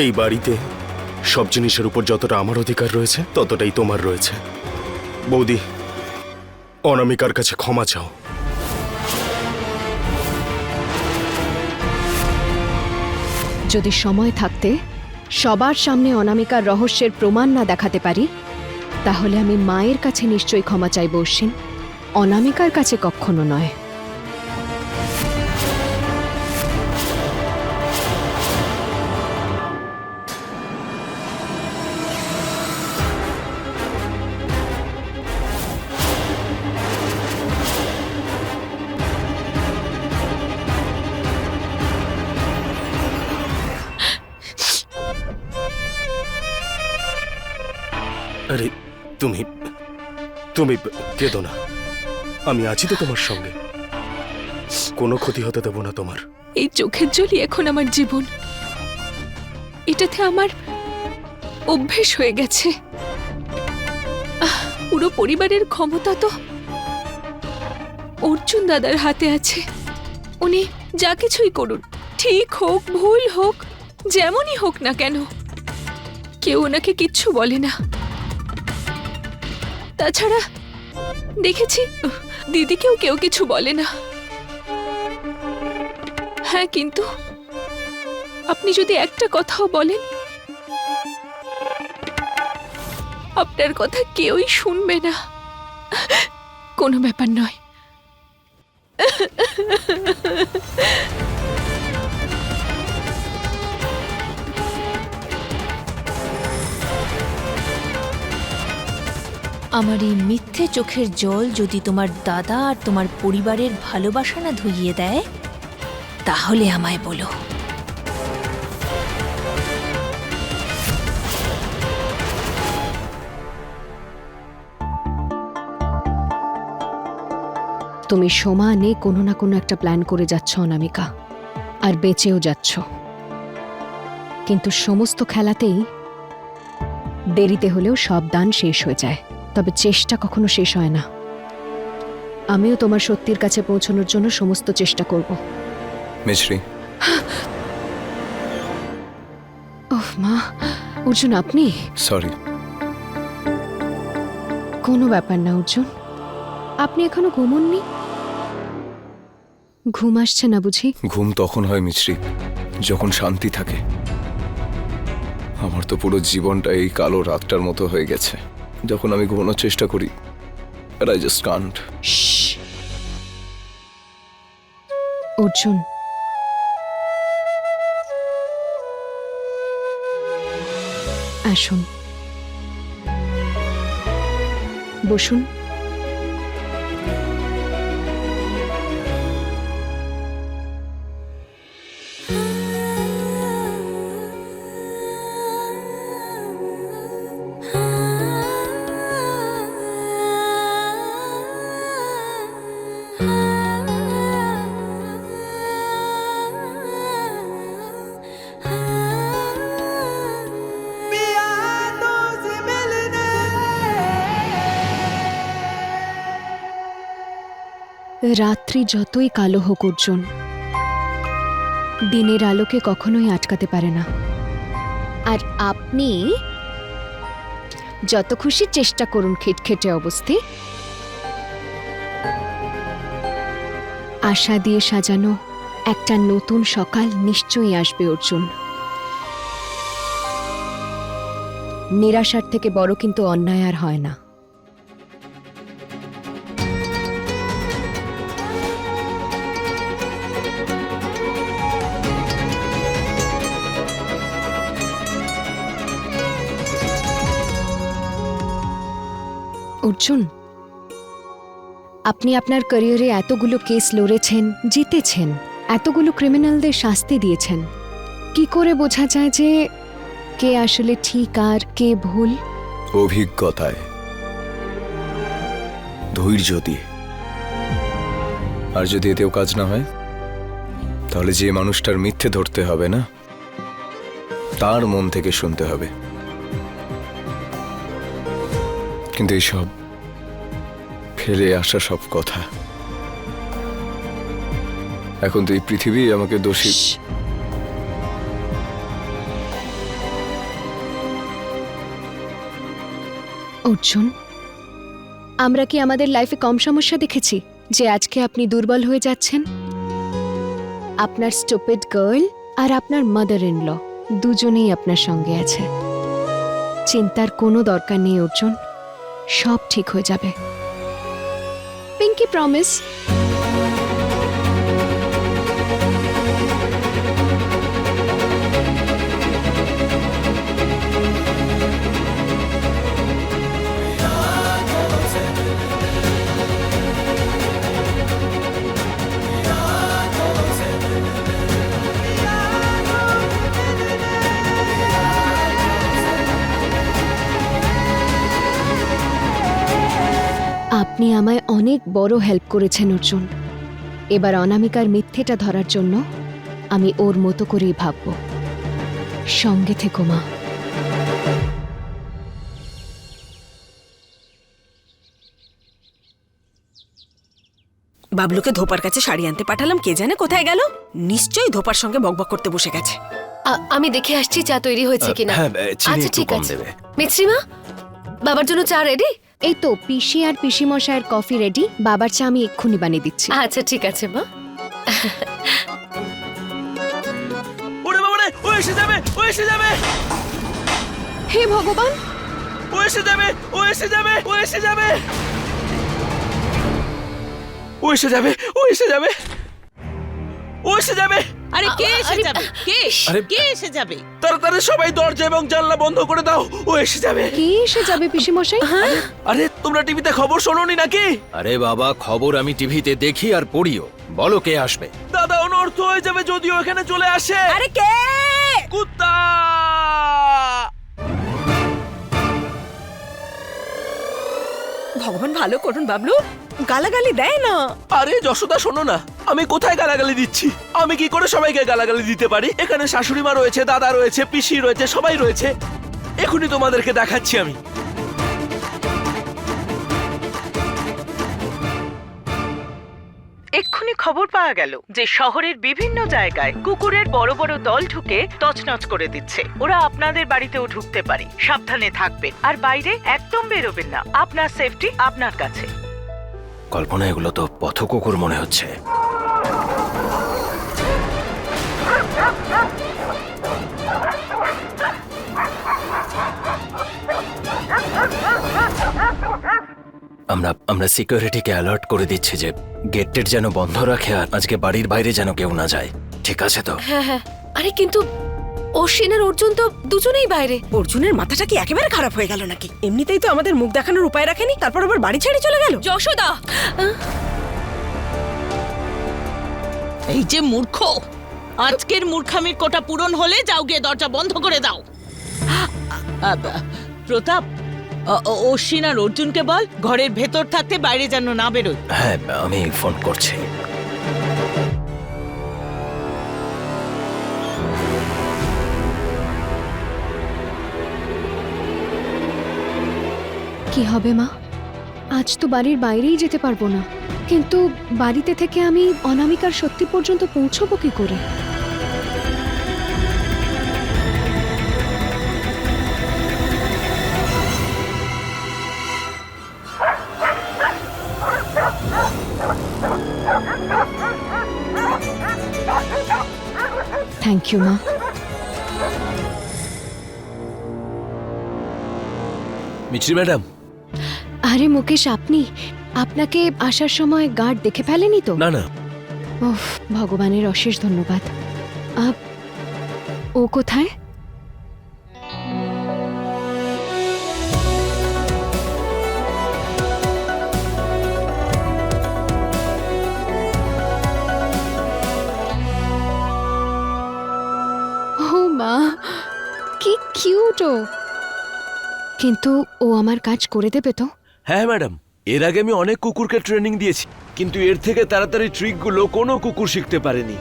এই বাড়িতে সব জিনিসের উপর যতটা আমার অধিকার রয়েছে ততটাই তোমার রয়েছে। বৌদি, অনামিকার কাছে ক্ষমা চাও। যদি সময় থাকতে সবার সামনে অনামিকার রহস্যের প্রমাণ না দেখাতে পারি, তাহলে আমি মায়ের কাছে নিশ্চয়ই ক্ষমা চাইব অশ্বিন, অনামিকার কাছে কখনো নয়। আরে তুমি তুমি কেঁদো না, আমি আছি তো তোমার সঙ্গে। কোনো ক্ষতি হতে দেব না তোমার। এই চোখের জলই এখন আমার জীবন, এটাতে আমার অভ্যেস হয়ে গেছে। পুরো পরিবারের ক্ষমতা তো অর্জুন দাদার হাতে আছে। উনি যা কিছুই করুন, ঠিক হোক ভুল হোক, যেমনই হোক না কেন, কেউ ওনাকে কিচ্ছু বলে না। তাছাড়া দেখেছি দিদিকেও কেউ কিছু বলে না। হ্যাঁ, কিন্তু আপনি যদি একটা কথাও বলেন, আপনার কথা কেউই শুনবে না। কোনো ব্যাপার নয়। আমার এই মিথ্যে চোখের জল যদি তোমার দাদা আর তোমার পরিবারের ভালোবাসা না ধুইয়ে দেয়, তাহলে আমায় বলো। তুমি সমানে কোনো না কোনো একটা প্ল্যান করে যাচ্ছ অনামিকা, আর বেঁচেও যাচ্ছ। কিন্তু সমস্ত খেলাতেই দেরিতে হলেও সব দান শেষ হয়ে যায়, তবে চেষ্টা কখনো শেষ হয় না। আমিও তোমার সত্যির কাছে পৌঁছানোর জন্য সমস্ত চেষ্টা করব। মিছরি, ওহ মা, অর্জুন আপনি? সরি। কোনো ব্যাপার না অর্জুন, আপনি এখনো ঘুমোননি? ঘুম আসছে না বুঝি? ঘুম তখন হয় মিছরি যখন শান্তি থাকে। আমার তো পুরো জীবনটা এই কালো রাতটার মতো হয়ে গেছে। যখন আমি ঘুমানোর চেষ্টা করি, but I just can't. শ্শ্। Arjun, আসুন, বসুন। রাত্রি যতই কালো হোক অর্জুন, দিনের আলোকে কখনোই আটকাতে পারে না। আর আপনি যত খুশি চেষ্টা করুন খিটখিটে অবস্থায়, আশা দিয়ে সাজানো একটা নতুন সকাল নিশ্চয়ই আসবে অর্জুন। নিরাশার থেকে বড় কিন্তু অন্যায় আর হয় না। অর্জুন, আপনি আপনার ক্যারিয়ারে এতগুলো কেস লড়েছেন, জিতেছেন, এতগুলো ক্রিমিনালদের শাস্তি দিয়েছেন। কি করে বোঝা যায় যে কে আসলে ঠিক আর কে ভুল? অভিজ্ঞতায়, ধৈর্য দিয়ে। আর যদি এতেও কাজ না হয়, তাহলে যে মানুষটার মিথ্যে ধরতে হবে না, তার মন থেকে শুনতে হবে। কিন্তু এইসব ফেলে আসা সব কথা, এখন তো এই পৃথিবী আমাকে দোষী। অর্জুন, আমরা কি আমাদের লাইফে কম সমস্যা দেখেছি যে আজকে আপনি দুর্বল হয়ে যাচ্ছেন? আপনার স্টুপিড গার্ল আর আপনার মাদার ইন ল দুজনেই আপনার সঙ্গে আছে। চিন্তার কোনো দরকার নেই অর্জুন, সব ঠিক হয়ে যাবে। Pinky promise. আপনি আমায় অনেক বড় হেল্প করেছেন অর্জুন। এবার অনামিকার মিথ্যেটা ধরার জন্য আমি ওর মতো করেই ভাবব। সঙ্গে থেকো মা। বাবলুকে ধোপার কাছে শাড়ি আনতে পাঠালাম, কে জানে কোথায় গেল। নিশ্চয়ই ধোপার সঙ্গে বকবক করতে বসে গেছে। আমি দেখে আসছি চা তৈরি হয়েছে কিনা। হ্যাঁ, চিনি আচ্ছা একটু ঠিক কম আছে। দেবে। মিছরিমা, বাবার জন্য চা রেডি? এই তো পিসি আর পিসিমশায়ের কফি রেডি, বাবার চা আমি এক্ষুনি বানিয়ে দিচ্ছি। আচ্ছা ঠিক আছে মা। ওরে বাবা রে, ও এসে যাবে, ও এসে যাবে, হে ভগবান! ও এসে যাবে, ও এসে যাবে, ও এসে যাবে, ও এসে যাবে, ও এসে যাবে, ও এসে যাবে। আরে কে এসে আরে, যাবে? কে এসে যাবে? তাড়াতাড়ি সবাই দরজা এবং জানলা বন্ধ করে দাও, ও এসে যাবে। কে এসে যাবে পিসিমশাই? আরে তোমরা টিভিতে খবর শোনোনি নাকি? আরে বাবা, খবর আমি টিভিতে দেখি আর পড়িও। বলো কে আসবে? দাদা অনর্থ হয়ে যাবে যদিও এখানে চলে আসে। আরে কে? কুত্তা! ভগবান ভালো করুন, বাবলু গালাগালি দেয় না। আরে যশোদা শোনো না, আমি কোথায় গালাগালি দিচ্ছি? আমি কি করে সবাইকে গালাগালি দিতে পারি? এখানে শাশুড়ি মা রয়েছে, দাদা রয়েছে, পিসি রয়েছে, সবাই রয়েছে। এখনই তোমাদেরকে দেখাচ্ছি আমি। এক্ষুনি খবর পাওয়া গেল যে শহরের বিভিন্ন জায়গায় কুকুরের বড় বড় দল ঢুকে তছনছ করে দিচ্ছে। ওরা আপনাদের বাড়িতেও ঢুকতে পারে, সাবধানে থাকবেন আর বাইরে একদম বেরোবেন না। আপনার সেফটি আপনার কাছে। কল্পনা, এগুলো তো পথ কুকুর মনে হচ্ছে। আমরা সিকিউরিটিকে অ্যালার্ট করে দিচ্ছি যে গেট যেন বন্ধ রাখে আর আজকে বাড়ির বাইরে যেন কেউ না যায়। ঠিক আছে তো? হ্যাঁ হ্যাঁ। আরে কিন্তু অশ্বিন আর অর্জুন তো দুজনেই বাইরে। অর্জুনের মাথাটা কি একেবারে খারাপ হয়ে গেল নাকি? এমনিতেই তো আমাদের মুখ দেখানোর উপায় রাখেনি, তারপর আবার বাড়ি ছেড়ে চলে গেল। যশোদা, এই যে মূর্খ, আজকের মূর্খামির কোটা পূরণ হলে যাও গিয়ে দরজা বন্ধ করে দাও। প্রতাপ, অশ্বিন আর অর্জুনকে বল ঘরের ভেতর থাকতে বাইরে যেন না বেরোয়। হ্যাঁ, আমি ফোন করছি। কি হবে মা? আজ তো বাড়ির বাইরেই যেতে পারবো না, কিন্তু বাড়িতে থেকে আমি অনামিকার সত্যি পর্যন্ত পৌঁছবো কি করে? থ্যাংক ইউ মা। মিছরি ম্যাডাম। আরে মুকেশ, আপনি? আপনাকে আসার সময় গার্ড দেখে ফেলেনি তো? না না, ওহ, ভগবানের অশেষ ধন্যবাদ। ও কোথায়? ও মা, কি কিউট ও। কিন্তু ও আমার কাজ করে দেবে তো? হ্যাঁ ম্যাডাম, এর আগে আমি অনেক কুকুরকে ট্রেনিং দিয়েছি, কিন্তু এর থেকে তাড়াতাড়ি ট্রিকগুলো কোনো কুকুর শিখতে পারেনি।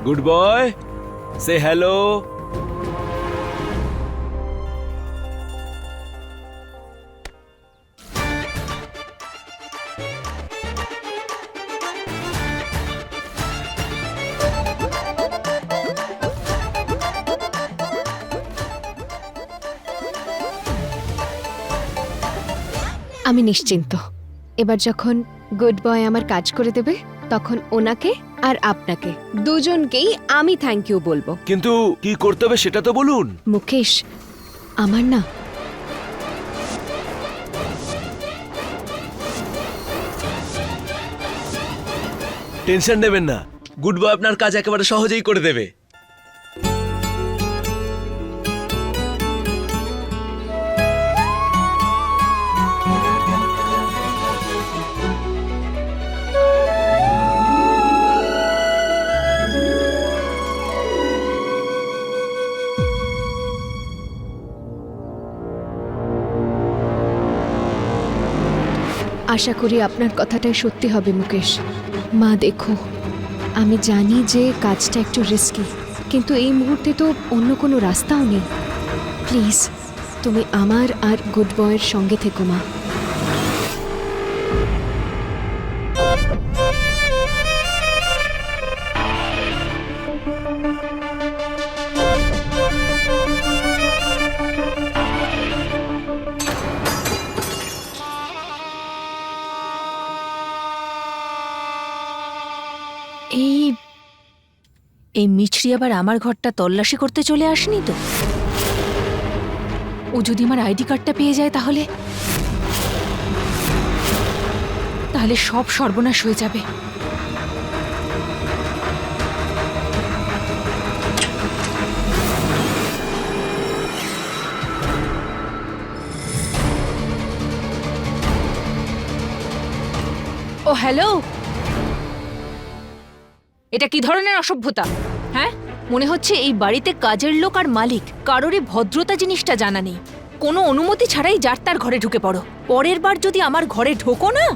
গুড বয়, সে হ্যালো। আমি নিশ্চিন্ত। এবার যখন গুড বয় আমার কাজ করে দেবে তখন ওনাকে আর আপনাকে দুজনকেই আমি থ্যাংক ইউ বলবো। কিন্তু কি করতে হবে সেটা তো বলুন। মুকেশ, আমার না টেনশন নেবেন না, গুড বয় আপনার কাজ একেবারে সহজেই করে দেবে। আশা করি আপনার কথাটাই সত্যি হবে মুকেশ। মা দেখো, আমি জানি যে কাজটা একটু রিস্কি, কিন্তু এই মুহূর্তে তো অন্য কোনো রাস্তাও নেই। প্লিজ তুমি আমার আর গুড বয়ের সঙ্গে থেকো মা। এই এই মিছরি আবার আমার ঘরটা তল্লাশি করতে চলে আসেনি তো? ও যদি আমার আইডি কার্ডটা পেয়ে যায় তাহলে তাহলে সব সর্বনাশ হয়ে যাবে। ও হ্যালো, এটা কি ধরনের অসভ্যতা? হ্যাঁ, মনে হচ্ছে এই বাড়িতে কাজের লোক আর মালিক কারোরই ভদ্রতা জিনিসটা জানা নেই। কোনো অনুমতি ছাড়াই যার তার ঘরে ঢুকে পড়ো। পরের বার যদি আমার ঘরে ঢোকো না,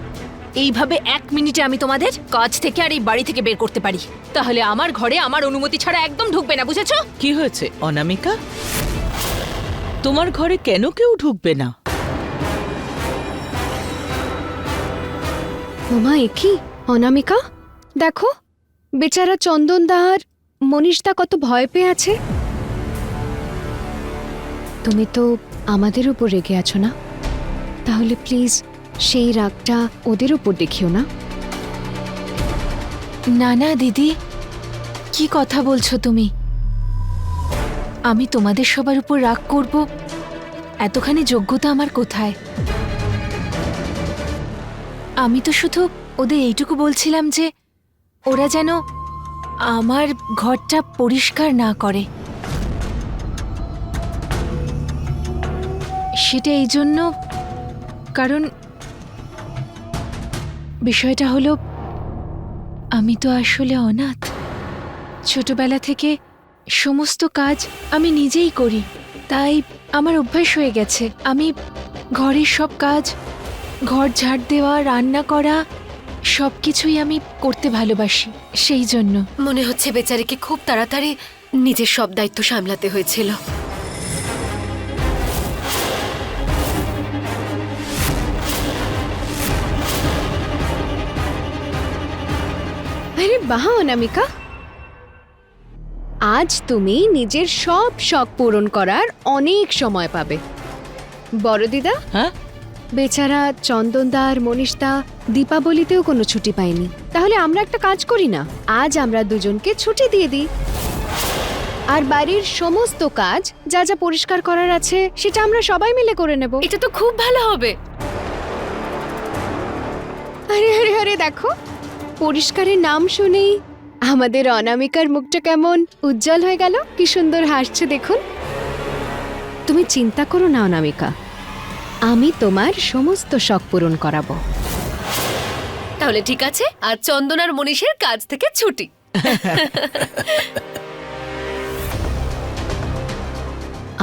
এইভাবে 1 মিনিটে আমি তোমাদের কাজ থেকে আর এই বাড়ি থেকে বের করতে পারি। তাহলে আমার ঘরে আমার অনুমতি ছাড়া একদম ঢুকবে না, বুঝেছো? কি হয়েছে অনামিকা? তোমার ঘরে কেন কেউ ঢুকবে না? ওমা, একি অনামিকা, দেখো বেচারা চন্দনদা আর মনীষদা কত ভয় পেয়ে আছে। তুমি তো আমাদের উপর রেগে আছো না? তাহলে প্লিজ সেই রাগটা ওদের উপর দেখিও না। না না দিদি, কি কথা বলছো তুমি? আমি তোমাদের সবার উপর রাগ করব এতখানি যোগ্যতা আমার কোথায়? আমি তো শুধু ওদের এইটুকু বলছিলাম যে ওরা যেন আমার ঘরটা পরিষ্কার না করে। সেটা এই জন্য, কারণ বিষয়টা হলো আমি তো আসলে অনাথ। ছোটবেলা থেকে সমস্ত কাজ আমি নিজেই করি, তাই আমার অভ্যাস হয়ে গেছে। আমি ঘরের সব কাজ, ঘর ঝাড় দেওয়া, রান্না করা, সবকিছুই আমি করতে ভালোবাসি। সেই জন্য মনে হচ্ছে বেচারিকে খুব তাড়াতাড়ি নিজের সব দায়িত্ব সামলাতে হয়েছিল। আরে বাহ অনামিকা, আজ তুমি নিজের সব শখ পূরণ করার অনেক সময় পাবে। বড় দিদা, হ্যাঁ, বেচারা চন্দনদা আর মনীষদা দীপাবলিতেও কোনো ছুটি পায়নি। তাহলে আমরা একটা কাজ করি না, আজ আমরা দুজনকে ছুটি দিয়ে দিই, আর বাড়ির সমস্ত কাজ যা যা পরিষ্কার করার আছে সেটা আমরা সবাই মিলে করে নেব। এটা তো খুব ভালো হবে। আরে আরে আরে, দেখো পরিষ্কারের নাম শুনেই আমাদের অনামিকার মুখটা কেমন উজ্জ্বল হয়ে গেল, কি সুন্দর হাসছে দেখুন। তুমি চিন্তা করো না অনামিকা, আমি তোমার সমস্ত শখ পূরণ করাবো। তাহলে ঠিক আছে, আর চন্দন আর মনীষের কাজ থেকে ছুটি।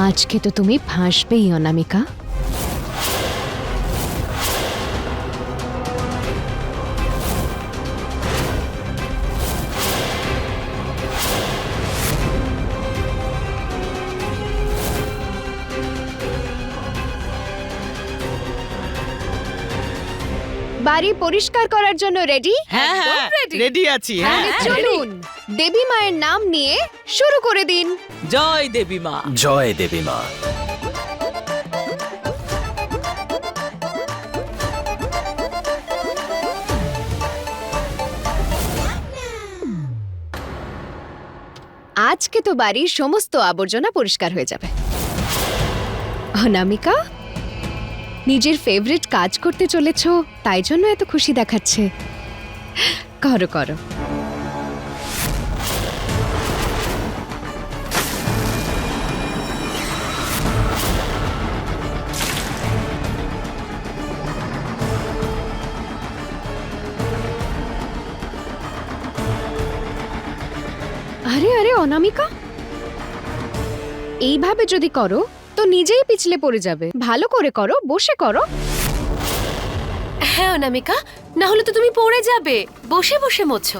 আজকে তো তুমি ফাঁসবেই অনামিকা। বাড়ি পরিষ্কার করার জন্য রেডি? হ্যাঁ হ্যাঁ, রেডি আছি। হ্যাঁ, তাহলে চলুন দেবী মায়ের নাম নিয়ে শুরু করে দিন। জয় দেবী মা। জয় দেবী মা। আজকে তো বাড়ির সমস্ত আবর্জনা পরিষ্কার হয়ে যাবে। অনামিকা, নিজের ফেভারিট কাজ করতে চলেছো, তাই জন্য এত খুশি দেখাচ্ছে। করো করো। আরে আরে অনামিকা, এইভাবে যদি করো তো নিজেই পিছলে পড়ে যাবে। ভালো করে করো, বসে করো। হ্যাঁ অনামিকা, না হলে তো তুমি পড়ে যাবে। বসে বসে মোছো।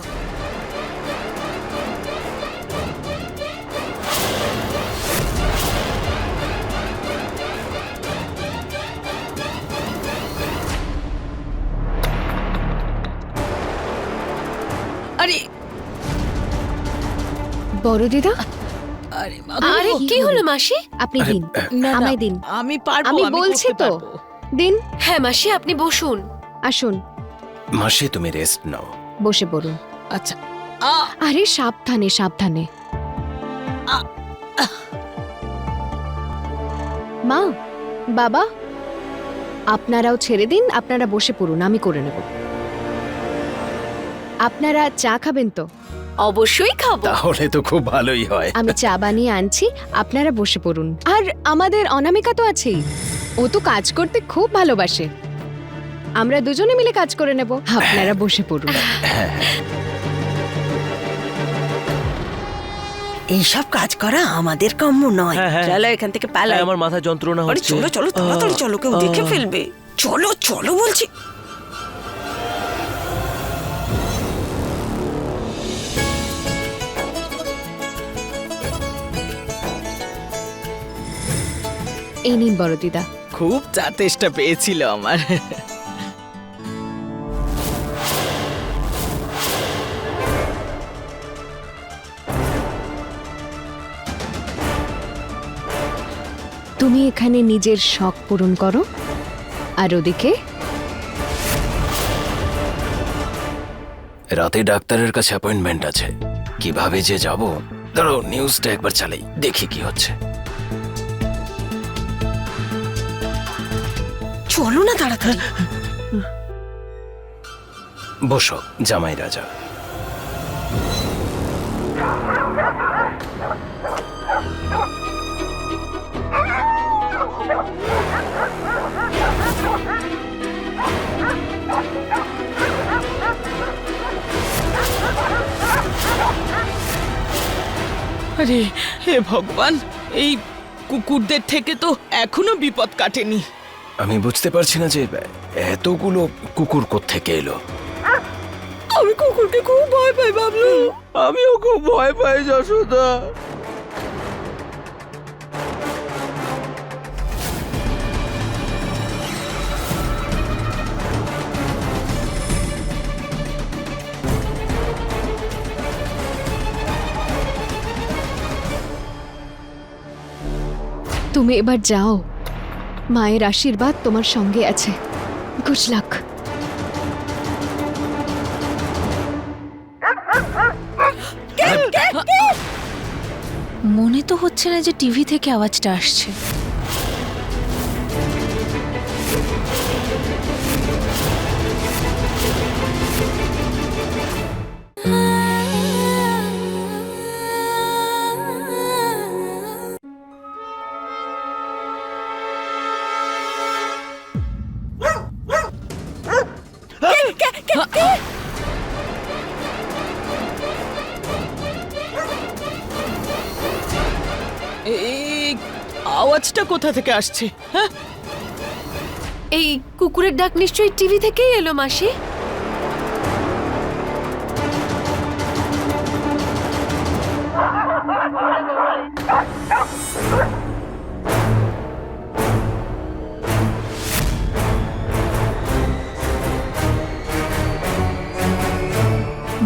আরে বড় দিদা, আরে আরে কি হলো মাসি? আপনি দিন, না, না, আমায় দিন। আমি পারবো, আমি বলছি করতে তো, পারবো। দিন। হ্যাঁ মাসি, আপনি বসুন। আসুন, মাসি তুমি রেস্ট নাও। বসে পড়ুন। আচ্ছা। আরে সাবধানে সাবধানে। মা, বাবা, আপনারাও ছেড়ে দিন, আপনারা বসে পড়ুন, আমি করে নেব। আপনারা চা খাবেন তো? অবশ্যই খাবো। তাহলে তো খুব ভালোই হয়। আমি চা বানিয়ে আনছি, আপনারা বসে পড়ুন। আর আমাদের অনামিকা তো আছেই, ও তো কাজ করতে খুব ভালোবাসে। আমরা দুজনে মিলে কাজ করে নেব, আপনারা বসে পড়ুন। এইসব কাজ করা আমাদের কাম্য নয়। হ্যাঁ, হ্যাঁ। চলো এখান থেকে পালাই। আমার মাথা যন্ত্রণা আরে হচ্ছে। চলো চলো তাড়াতাড়ি চলো, কেউ দেখে ফেলবে। চলো চলো বলছি। এই নিন বড় দিদা। খুব চা তেষ্টা পেয়েছিল আমার। তুমি এখানে নিজের শখ পূরণ করো, আর ওদিকে রাতে ডাক্তারের কাছে অ্যাপয়েন্টমেন্ট আছে। কিভাবে যে যাব, ধরো নিউজটা একবার চালাই, দেখি কি হচ্ছে। চলো না তাড়াতাড়ি। বসো জামাই রাজা। আরে হে ভগবান, এই কুকুরদের থেকে তো এখনো বিপদ কাটেনি। আমি বুঝতে পারছি না যে এতগুলো কুকুর কোত্থেকে এলো। আমি কুকুরকে খুব ভয় পাই বাবলু। আমিও খুব ভয় পাই যশোদা। তুমি এবার যাও, মায়ের আশীর্বাদ তোমার সঙ্গে আছে। Good luck. মনে তো হচ্ছে না যে টিভি থেকে আওয়াজটা আসছে। এই আওয়াজটা কোথা থেকে আসছে? হ্যাঁ, এই কুকুরের ডাক নিশ্চয়ই টিভি থেকেই এলো মাসি।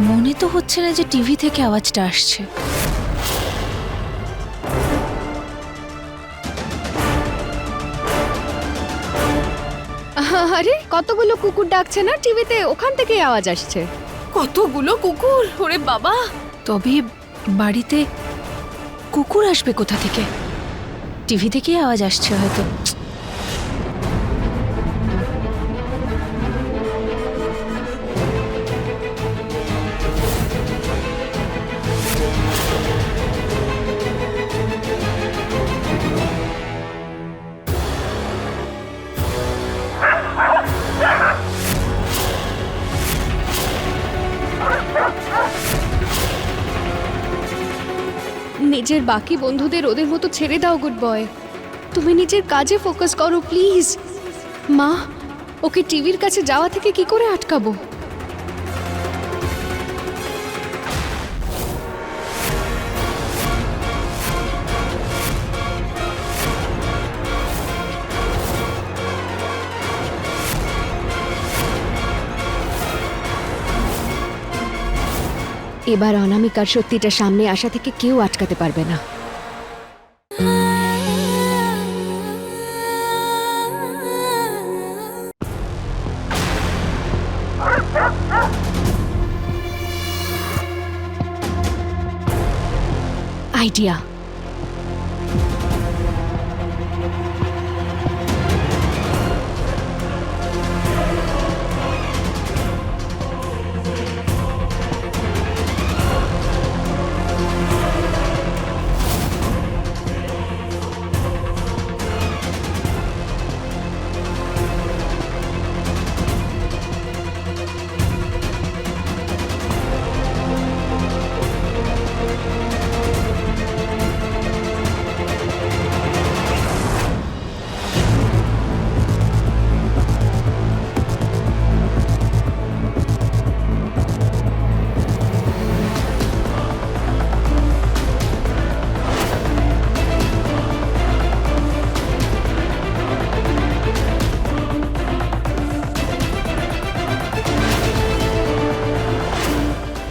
মনে তো হচ্ছে না যে টিভি থেকে আওয়াজটা আসছে। আরে কতগুলো কুকুর ডাকছে না টিভিতে, ওখান থেকে আওয়াজ আসছে। কতগুলো কুকুর, ওরে বাবা। তবে বাড়িতে কুকুর আসবে কোথা থেকে? টিভি থেকেই আওয়াজ আসছে হয়তো। নিজের বাকি বন্ধুদের ওদের মতো ছেড়ে দাও গুড বয়। তুমি নিজের কাজে ফোকাস করো প্লিজ। মা, ওকে টিভির কাছে যাওয়া থেকে কি করে আটকাবো? এবার অনামিকার সত্যিটা সামনে আসা থেকে কেউ আটকাতে পারবে না। আইডিয়া।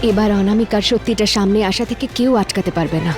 এবার অনামিকার সত্যিটা সামনে আসা থেকে কেউ আটকাতে পারবে না।